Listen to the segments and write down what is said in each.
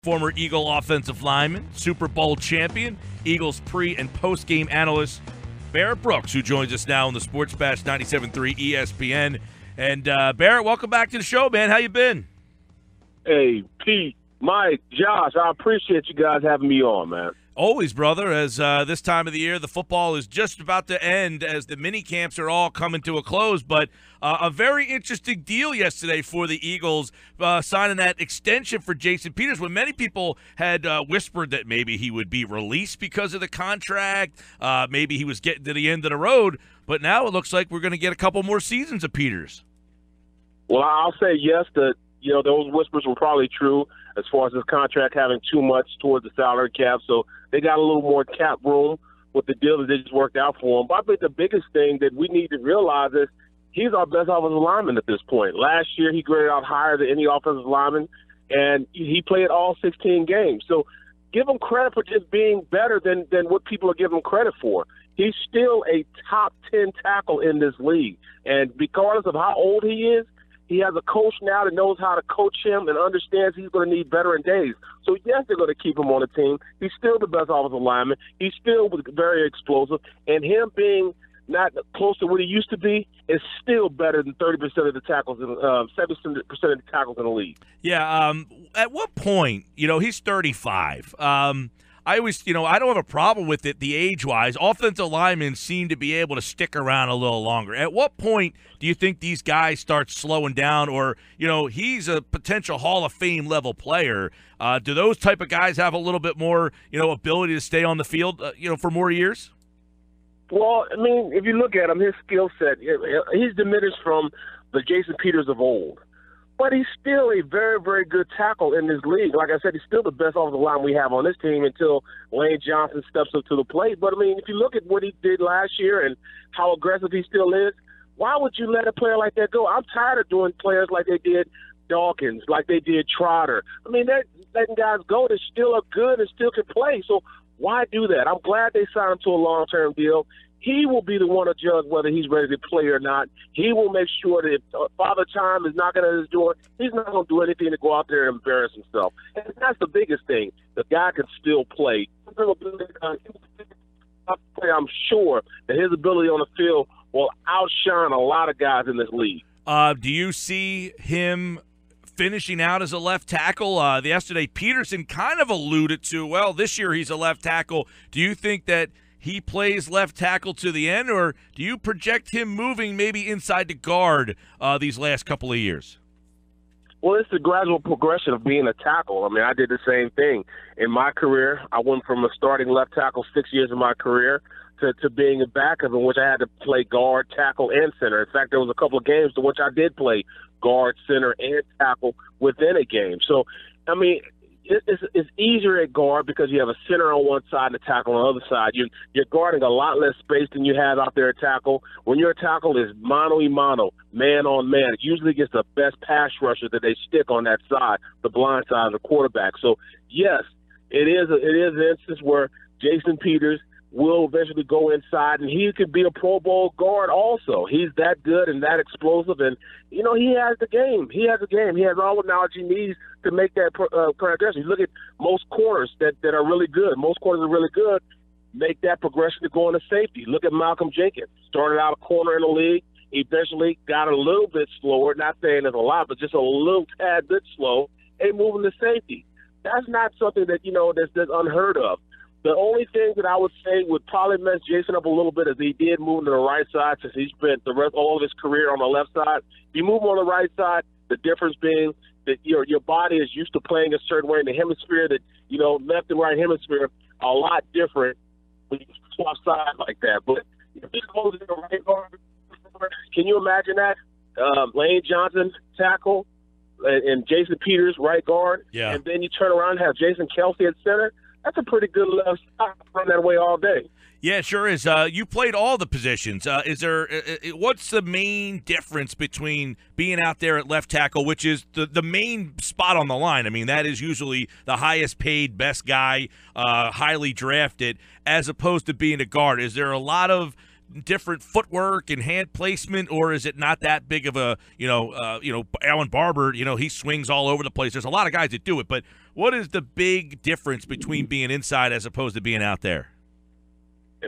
former Eagle offensive lineman, Super Bowl champion, Eagles pre- and post-game analyst, Barrett Brooks, who joins us now on the Sports Bash 97.3 ESPN. And Barrett, welcome back to the show, man. How you been? Hey, Pete, Mike, Josh, I appreciate you guys having me on, man. Always, brother, as this time of the year, the football is just about to end as the mini camps are all coming to a close. But a very interesting deal yesterday for the Eagles, signing that extension for Jason Peters, when many people had whispered that maybe he would be released because of the contract, maybe he was getting to the end of the road. But now it looks like we're going to get a couple more seasons of Peters. Well, I'll say yes, that those whispers were probably true as far as this contract having too much towards the salary cap. So they got a little more cap room with the deal that they just worked out for him. But I think the biggest thing that we need to realize is he's our best offensive lineman at this point. Last year he graded out higher than any offensive lineman, and he played all 16 games. So give him credit for just being better than what people are giving him credit for. He's still a top 10 tackle in this league. And regardless of how old he is, he has a coach now that knows how to coach him and understands he's going to need veteran days. So, yes, they're going to keep him on the team. He's still the best offensive lineman. He's still very explosive. And him being not close to what he used to be is still better than 30% of the tackles, 70% of the tackles in the league. Yeah, at what point, he's 35. I always, I don't have a problem with it, the age-wise. Offensive linemen seem to be able to stick around a little longer. At what point do you think these guys start slowing down? Or, he's a potential Hall of Fame level player. Do those type of guys have a little bit more, ability to stay on the field, for more years? Well, I mean, if you look at him, his skill set, he's diminished from the Jason Peters of old. But he's still a very, very good tackle in this league. Like I said, he's still the best offensive line we have on this team until Lane Johnson steps up to the plate. But, I mean, if you look at what he did last year and how aggressive he still is, why would you let a player like that go? I'm tired of doing players like they did Dawkins, like they did Trotter. I mean, letting guys go that still are good and still can play. So why do that? I'm glad they signed him to a long-term deal. He will be the one to judge whether he's ready to play or not. He will make sure that if Father Time is knocking at his door, he's not going to do anything to go out there and embarrass himself. And that's the biggest thing. The guy can still play. I'm sure that his ability on the field will outshine a lot of guys in this league. Do you see him finishing out as a left tackle? Yesterday, Peterson kind of alluded to, well, this year he's a left tackle. Do you think that he plays left tackle to the end, or do you project him moving maybe inside the guard these last couple of years? Well, it's the gradual progression of being a tackle. I mean, I did the same thing. In my career, I went from a starting left tackle 6 years of my career to being a backup in which I had to play guard, tackle, and center. In fact, there was a couple of games to which I did play guard, center, and tackle within a game. So, I mean, it's easier at guard because you have a center on one side and a tackle on the other side. You're guarding a lot less space than you have out there at tackle. When you're a tackle, it's mano-a-mano, man-on-man. It usually gets the best pass rusher that they stick on that side, the blind side of the quarterback. So, yes, it is an instance where Jason Peters will eventually go inside, and he could be a Pro Bowl guard also. He's that good and that explosive, and, he has the game. He has all the knowledge he needs to make that progression. You look at most corners that are really good. Most corners are really good. Make that progression to go into safety. Look at Malcolm Jenkins. Started out a corner in the league. Eventually got a little bit slower. Not saying it's a lot, but just a little tad bit slow, and moving to safety. That's not something that, that's unheard of. The only thing that I would say would probably mess Jason up a little bit is he did move to the right side since he spent all of his career on the left side. If you move on the right side, the difference being that your body is used to playing a certain way in the hemisphere that, left and right hemisphere are a lot different when you swap sides like that. But if he goes in the right guard, can you imagine that? Lane Johnson, tackle, and Jason Peters, right guard. Yeah. And then you turn around and have Jason Kelsey at center. That's a pretty good left side. Run that way all day. Yeah, it sure is. You played all the positions. What's the main difference between being out there at left tackle, which is the main spot on the line? I mean, that is usually the highest paid, best guy, highly drafted, as opposed to being a guard. Is there a lot of different footwork and hand placement, or is it not that big of a, Alan Barber, he swings all over the place. There's a lot of guys that do it, but what is the big difference between being inside as opposed to being out there?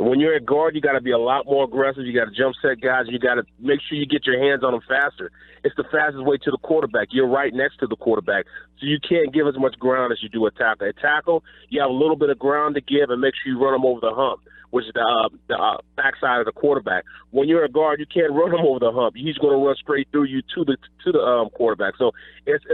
When you're at guard, you got to be a lot more aggressive. You got to jump set guys. You got to make sure you get your hands on them faster. It's the fastest way to the quarterback. You're right next to the quarterback, so you can't give as much ground as you do a tackle. At tackle, you have a little bit of ground to give and make sure you run them over the hump, which is the backside of the quarterback. When you're a guard, you can't run him over the hump. He's going to run straight through you to the quarterback. So it's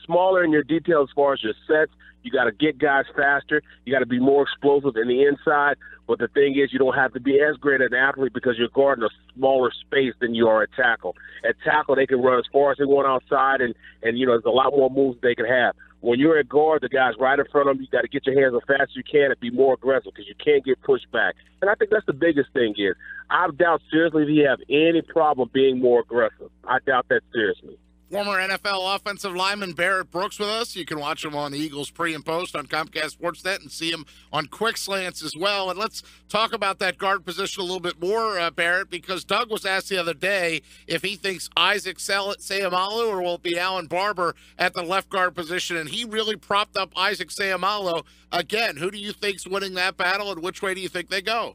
smaller in your details as far as your sets. You got to get guys faster. You got to be more explosive in the inside. But the thing is, you don't have to be as great an athlete because you're guarding a smaller space than you are at tackle. At tackle, they can run as far as they want outside, and there's a lot more moves they can have. When you're at guard, the guy's right in front of them. You got to get your hands as fast as you can and be more aggressive because you can't get pushed back. And I think that's the biggest thing is I doubt seriously if you have any problem being more aggressive. I doubt that seriously. Former NFL offensive lineman Barrett Brooks with us. You can watch him on the Eagles Pre and Post on Comcast Sportsnet and see him on Quick Slants as well. And let's talk about that guard position a little bit more, Barrett, because Doug was asked the other day if he thinks Isaac Seumalo or will it be Alan Barber at the left guard position, and he really propped up Isaac Seumalo. Again, who do you think's winning that battle, and which way do you think they go?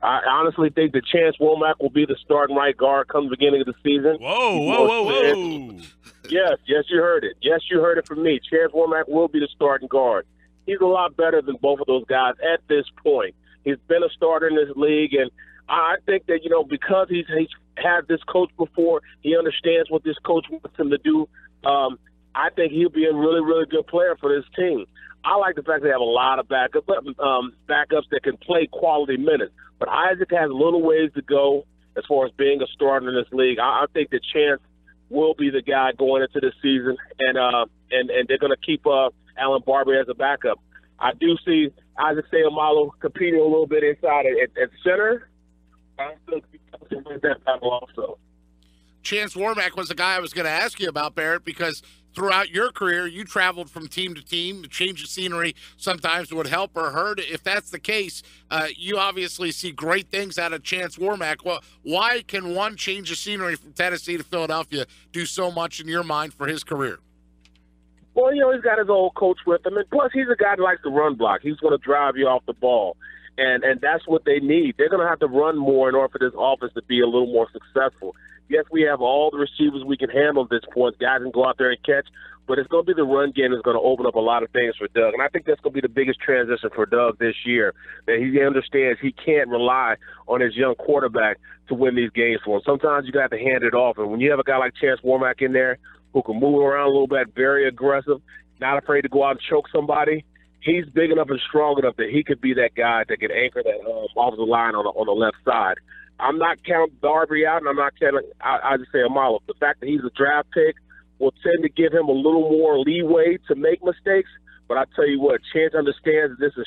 I honestly think that Chance Warmack will be the starting right guard come the beginning of the season. Whoa. Yes, you heard it. Yes, you heard it from me. Chance Warmack will be the starting guard. He's a lot better than both of those guys at this point. He's been a starter in this league, and I think that, because he's had this coach before, he understands what this coach wants him to do. I think he'll be a really, really good player for this team. I like the fact they have a lot of backups that can play quality minutes. But Isaac has a little ways to go as far as being a starter in this league. I think that Chance will be the guy going into this season, and they're going to keep Alan Barber as a backup. I do see Isaac Seumalo competing a little bit inside at center. I think he win that battle also. Chance Warmack was the guy I was going to ask you about, Barrett, because throughout your career, you traveled from team to team. The change of scenery sometimes would help or hurt. If that's the case, you obviously see great things out of Chance Warmack. Well, why can one change of scenery from Tennessee to Philadelphia do so much in your mind for his career? Well, he's got his old coach with him, and plus he's a guy that likes to run block. He's going to drive you off the ball, and that's what they need. They're going to have to run more in order for this offense to be a little more successful. Yes, we have all the receivers we can handle at this point. Guys can go out there and catch, but it's going to be the run game that's going to open up a lot of things for Doug. And I think that's going to be the biggest transition for Doug this year, that he understands he can't rely on his young quarterback to win these games for him. Sometimes you got to hand it off. And when you have a guy like Chance Warmack in there who can move around a little bit, very aggressive, not afraid to go out and choke somebody, he's big enough and strong enough that he could be that guy that can anchor that offensive line on the left side. I'm not counting Darby out, and I'm not counting Isaac Seumalo. The fact that he's a draft pick will tend to give him a little more leeway to make mistakes. But I tell you what, Chance understands that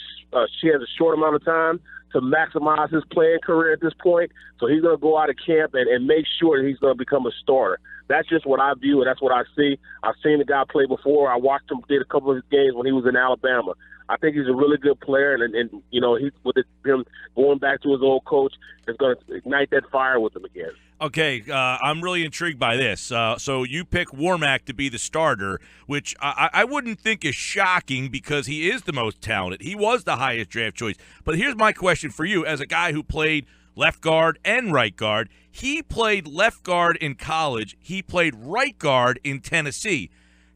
she has a short amount of time to maximize his playing career at this point. So he's going to go out of camp and make sure that he's going to become a starter. That's just what I view, and that's what I see. I've seen the guy play before. I watched him did a couple of his games when he was in Alabama. I think he's a really good player, and he's with him going back to his old coach, is going to ignite that fire with him again. Okay, I'm really intrigued by this. So you pick Warmack to be the starter, which I wouldn't think is shocking because he is the most talented. He was the highest draft choice. But here's my question for you as a guy who played left guard and right guard. He played left guard in college. He played right guard in Tennessee.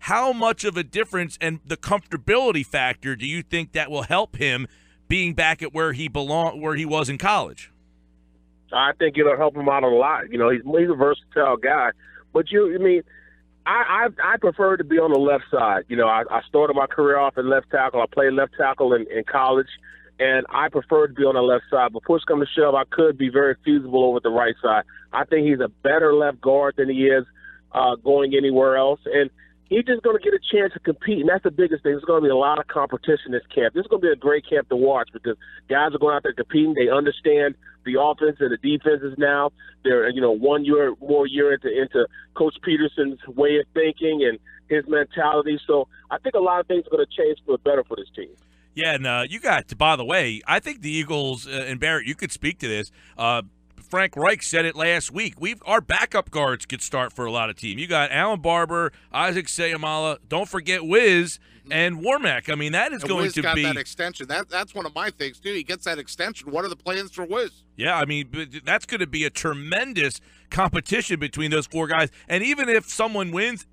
How much of a difference and the comfortability factor do you think that will help him being back at where he was in college? I think it'll help him out a lot. He's a versatile guy. But I prefer to be on the left side. I started my career off in left tackle. I played left tackle in college, and I prefer to be on the left side. But push come to shove, I could be very feasible over the right side. I think he's a better left guard than he is going anywhere else. And he's just going to get a chance to compete, and that's the biggest thing. There's going to be a lot of competition this camp. This is going to be a great camp to watch because guys are going out there competing. They understand the offense and the defenses now. They're 1 year more into Coach Peterson's way of thinking and his mentality. So I think a lot of things are going to change for the better for this team. Yeah, and you got, by the way, I think the Eagles, and Barrett, you could speak to this. Frank Reich said it last week. Our backup guards could start for a lot of teams. You got Alan Barber, Isaac Seumalo, don't forget Wiz, and Warmack. I mean, that is going Wiz to got be that extension. That's one of my things, too. He gets that extension. What are the plans for Wiz? Yeah, I mean, that's going to be a tremendous competition between those four guys. And even if someone wins,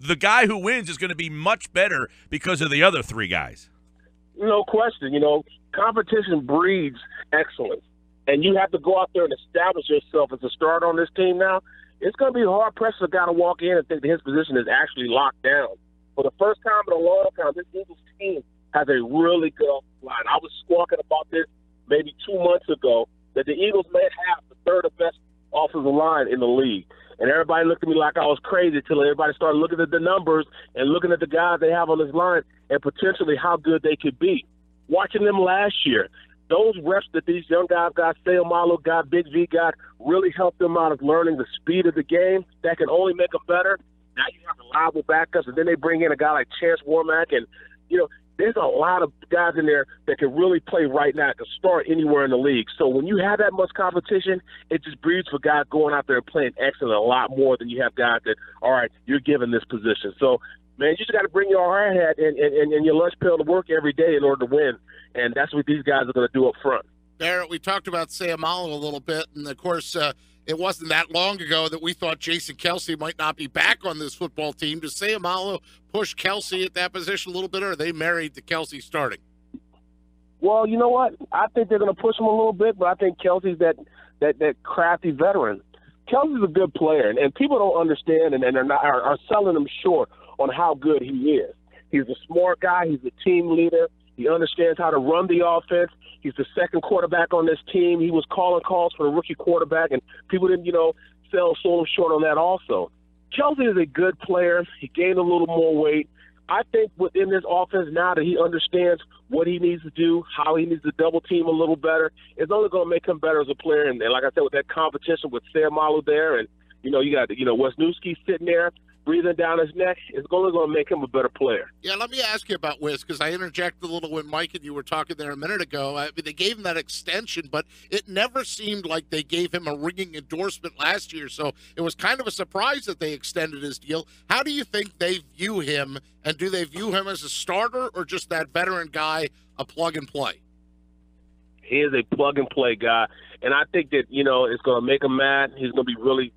the guy who wins is going to be much better because of the other three guys. No question. Competition breeds excellence. And you have to go out there and establish yourself as a starter on this team now. It's going to be hard-pressed for a guy to walk in and think that his position is actually locked down. For the first time in a long time, this Eagles team has a really good offensive line. I was squawking about this maybe 2 months ago, that the Eagles may have the third best offensive line in the league. And everybody looked at me like I was crazy until everybody started looking at the numbers and looking at the guys they have on this line and potentially how good they could be. Watching them last year, those reps that these young guys got, Seumalo got, Big V got, really helped them out of learning the speed of the game. That can only make them better. Now you have reliable backups, and then they bring in a guy like Chance Warmack. And, there's a lot of guys in there that can really play right now, can start anywhere in the league. So when you have that much competition, it just breeds for guys going out there and playing excellent a lot more than you have guys that, all right, you're given this position. So, man, you just got to bring your hard hat and your lunch pail to work every day in order to win. And that's what these guys are going to do up front. Barrett, we talked about Seumalo a little bit, and, of course, it wasn't that long ago that we thought Jason Kelce might not be back on this football team. Does Seumalo push Kelce at that position a little bit, or are they married to Kelce starting? Well, you know what? I think they're going to push him a little bit, but I think Kelce's that crafty veteran. Kelce's a good player, and people don't understand and are selling him short on how good he is. He's a smart guy. He's a team leader. He understands how to run the offense. He's the second quarterback on this team. He was calling calls for the rookie quarterback, and people didn't, sell him short on that also. Kelce is a good player. He gained a little more weight. I think within this offense now that he understands what he needs to do, how he needs to double team a little better, it's only going to make him better as a player. And like I said, with that competition with Seumalo there, and you got Wisniewski sitting there breathing down his neck, it's only going to make him a better player. Yeah, let me ask you about Wiz, because I interjected a little when Mike and you were talking there a minute ago. I mean, they gave him that extension, but it never seemed like they gave him a ringing endorsement last year, so it was kind of a surprise that they extended his deal. How do you think they view him, and do they view him as a starter or just that veteran guy, a plug-and-play? He is a plug-and-play guy, and I think that, it's going to make him mad. He's going to be really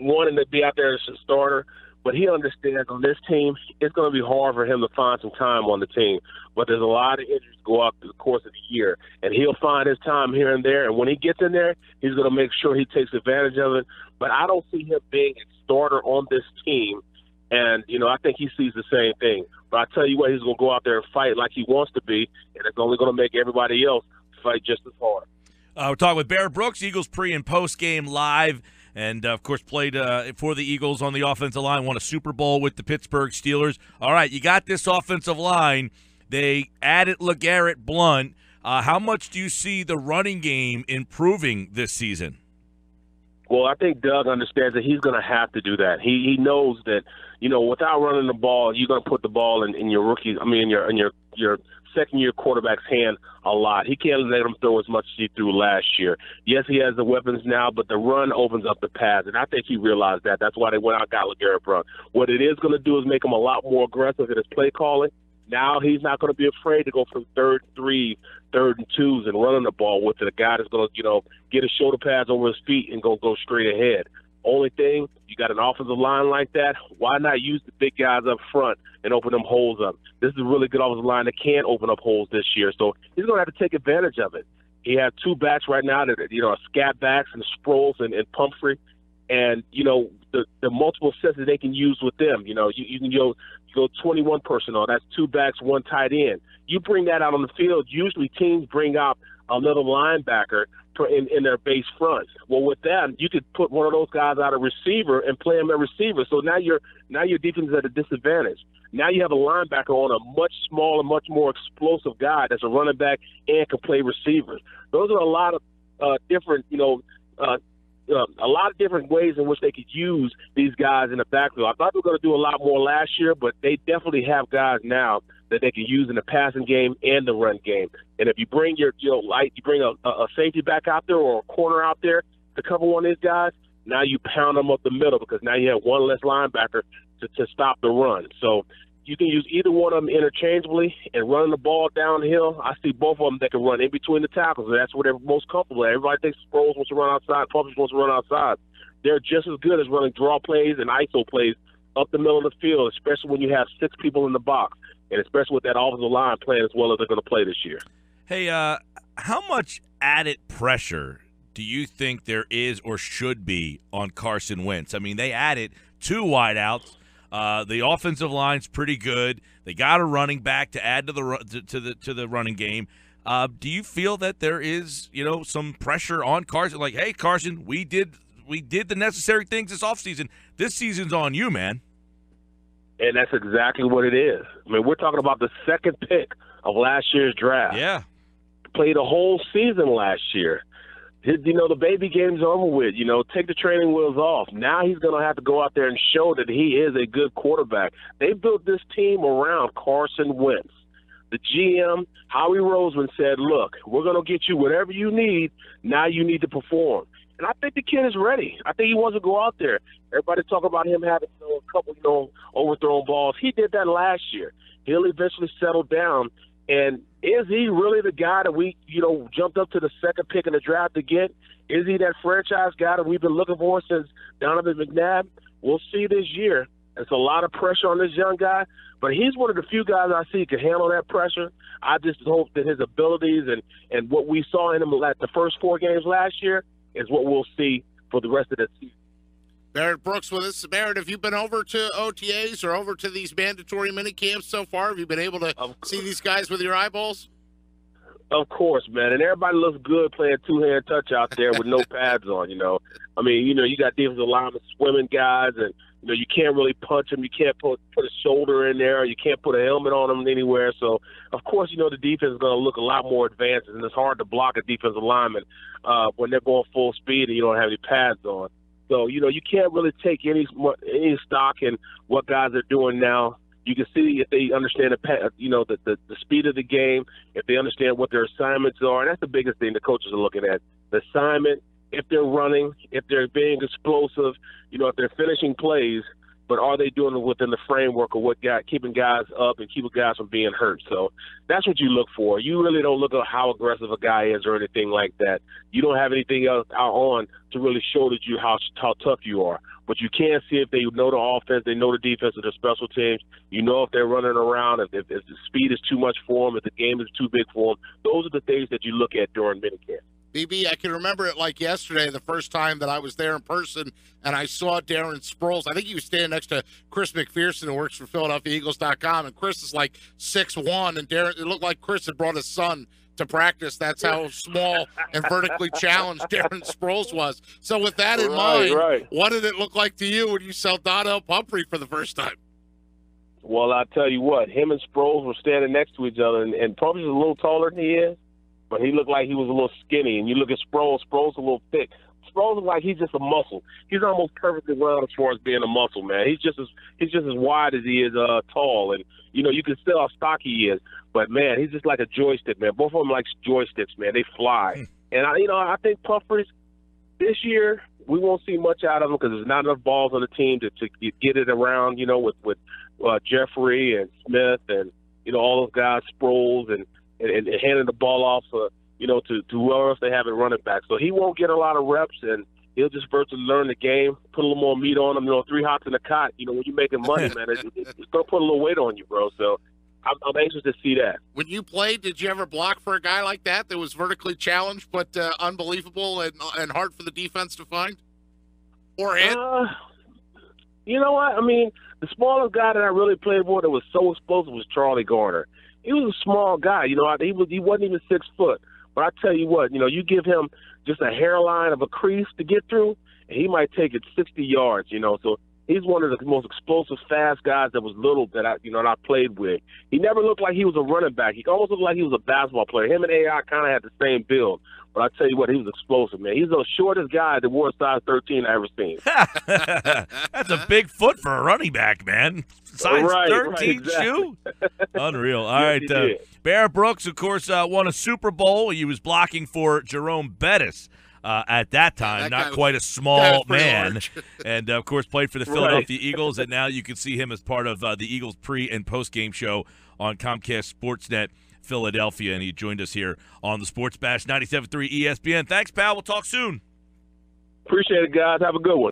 wanting to be out there as a starter, but he understands on this team, it's going to be hard for him to find some time on the team. But there's a lot of injuries go out through the course of the year, and he'll find his time here and there. And when he gets in there, he's going to make sure he takes advantage of it. But I don't see him being a starter on this team. And, I think he sees the same thing. But I tell you what, he's going to go out there and fight like he wants to be, and it's only going to make everybody else fight just as hard. We're talking with Barrett Brooks, Eagles pre- and post-game live. And, of course, played for the Eagles on the offensive line, won a Super Bowl with the Pittsburgh Steelers. All right, you got this offensive line. They added LeGarrette Blount. How much do you see the running game improving this season? Well, I think Doug understands that he's going to have to do that. He knows that, without running the ball, you're going to put the ball in your second-year quarterback's hand a lot. He can't let him throw as much as he threw last year. Yes, he has the weapons now, but the run opens up the pass, and I think he realized that. That's why they went out and got LeGarrette Blount. What it is going to do is make him a lot more aggressive in his play calling. Now he's not going to be afraid to go from 3rd and 3, 3rd and 2s and running the ball with it. A guy that's going to, get his shoulder pads over his feet and go straight ahead. Only thing, you got an offensive line like that, why not use the big guys up front and open them holes up? This is a really good offensive line that can open up holes this year, so he's going to have to take advantage of it. He has two backs right now that are scat backs and Sproles and Pumphrey, and the multiple sets that they can use with them. You can go 21 personnel. That's two backs, one tight end. You bring that out on the field. Usually teams bring out a little linebacker in their base front. Well, with that, you could put one of those guys out of receiver and play him at receiver. So now your defense is at a disadvantage. Now you have a linebacker on a much smaller, much more explosive guy that's a running back and can play receivers. Those are a lot of different, a lot of different ways in which they could use these guys in the backfield. I thought they were going to do a lot more last year, but they definitely have guys now that they can use in the passing game and the run game. And if you bring you bring a safety back out there or a corner out there to cover one of these guys, now you pound them up the middle because now you have one less linebacker to stop the run. So you can use either one of them interchangeably and running the ball downhill. I see both of them that can run in between the tackles, and that's what they're most comfortable at. Everybody thinks Sproles wants to run outside, Puppets wants to run outside. They're just as good as running draw plays and ISO plays up the middle of the field, especially when you have 6 people in the box, and especially with that offensive line playing as well as they're going to play this year. Hey, how much added pressure do you think there is or should be on Carson Wentz? I mean, they added 2 wideouts. The offensive line's pretty good. They got a running back to add to the running game. Do you feel that there is, some pressure on Carson? Like, hey, Carson, we did the necessary things this offseason. This season's on you, man. And that's exactly what it is. I mean, we're talking about the second pick of last year's draft. Yeah. Played a whole season last year. The baby game's over with. Take the training wheels off. Now he's going to have to go out there and show that he is a good quarterback. They built this team around Carson Wentz. The GM, Howie Roseman, said, look, we're going to get you whatever you need. Now you need to perform. And I think the kid is ready. I think he wants to go out there. Everybody talk about him having a couple, overthrown balls. He did that last year. He'll eventually settle down. And is he really the guy that we, jumped up to the second pick in the draft to get? Is he that franchise guy that we've been looking for since Donovan McNabb? We'll see this year. It's a lot of pressure on this young guy, but he's one of the few guys I see can handle that pressure. I just hope that his abilities and what we saw in him at the first 4 games last year is what we'll see for the rest of the season. Barrett Brooks with us. Barrett, have you been over to OTAs or over to these mandatory mini camps so far? Have you been able to see these guys with your eyeballs? Of course, man. And everybody looks good playing two-hand touch out there with no pads on, I mean, you got defensive linemen swimming guys, and, you can't really punch them. You can't put a shoulder in there. You can't put a helmet on them anywhere. So, of course, the defense is going to look a lot more advanced, and it's hard to block a defensive lineman when they're going full speed and you don't have any pads on. So, you can't really take any stock in what guys are doing now. You can see if they understand the speed of the game, if they understand what their assignments are, and that's the biggest thing the coaches are looking at. The assignment, if they're running, if they're being explosive, if they're finishing plays, but are they doing it within the framework of keeping guys up and keeping guys from being hurt? So that's what you look for. You really don't look at how aggressive a guy is or anything like that. You don't have anything else out on to really show that you how tough you are. But you can see if they know the offense, they know the defense and the special teams. If they're running around, if the speed is too much for them, if the game is too big for them. Those are the things that you look at during minicamp. BB, I can remember it like yesterday, the first time that I was there in person, and I saw Darren Sproles. I think he was standing next to Chris McPherson, who works for PhiladelphiaEagles.com, and Chris is like 6'1", and Darren, it looked like Chris had brought his son to practice. That's how small and vertically challenged Darren Sproles was. So with that in mind, what did it look like to you when you saw Donnell Pumphrey for the first time? Well, I tell you what, him and Sproles were standing next to each other, and Pumphrey's a little taller than he is, but he looked like he was a little skinny. And you look at Sproles a little thick. Sproles looks like he's just a muscle. He's almost perfectly round as far as being a muscle, man. He's just as wide as he is tall, and you can see how stocky he is. But man, he's just like a joystick, man. Both of them like joysticks, man. They fly. And I think Pumphrey this year we won't see much out of him because there's not enough balls on the team to get it around. With Jeffrey and Smith and all those guys, Sproles and handing the ball off to whoever else they have at running back. So he won't get a lot of reps, and he'll just virtually learn the game, put a little more meat on him. 3 hots in a cot. When you're making money, man, it's going to put a little weight on you, bro. So I'm anxious to see that. When you played, did you ever block for a guy like that was vertically challenged but unbelievable and hard for the defense to find or hit? You know what? I mean, the smallest guy that I really played for that was so explosive was Charlie Garner. He was a small guy. He wasn't even 6 foot. But I tell you what, you give him just a hairline of a crease to get through, and he might take it 60 yards. So He's one of the most explosive, fast guys that was little that I played with. He never looked like he was a running back. He almost looked like he was a basketball player. Him and AI kind of had the same build. But I tell you what, he was explosive, man. He's the shortest guy that wore a size 13 I ever seen. That's a big foot for a running back, man. Size 13 exactly. shoe? Unreal. All Yes, right. Barrett Brooks, of course, won a Super Bowl. He was blocking for Jerome Bettis. At that time, not quite a small man, and of course played for the Philadelphia Eagles, and now you can see him as part of the Eagles pre- and post-game show on Comcast Sportsnet Philadelphia, and he joined us here on the Sports Bash 97.3 ESPN. Thanks, pal. We'll talk soon. Appreciate it, guys. Have a good one.